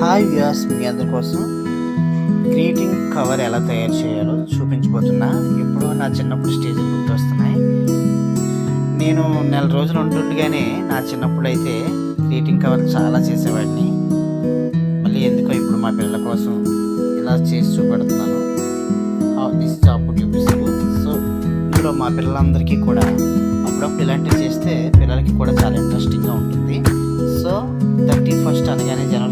Hi viewers, మీ అందరి కోసం greeting cover ఎలా తయారు చేయాలో చూపించబోతున్నా. ఇప్పుడు నా చిన్నప్పుడు స్టేజ్ గుర్తు వస్తున్నాయి. నేను నెల రోజులు ఉంటుండగానే నా చిన్నప్పుడు అయితే గ్రీటింగ్ కవర్ చాలా చేసేవాడిని. మళ్ళీ ఎందుకో ఇప్పుడు మా పిల్లల కోసం ఇలా చేసి చూపెడుతున్నాను. దిస్ జాబ్ చూపిస్తాను. సో ఇందులో మా పిల్లలందరికీ కూడా అప్పుడప్పుడు ఇలాంటివి చేస్తే పిల్లలకి కూడా చాలా ఇంట్రెస్టింగ్గా ఉంటుంది. సో 31st అనగానే జనవరి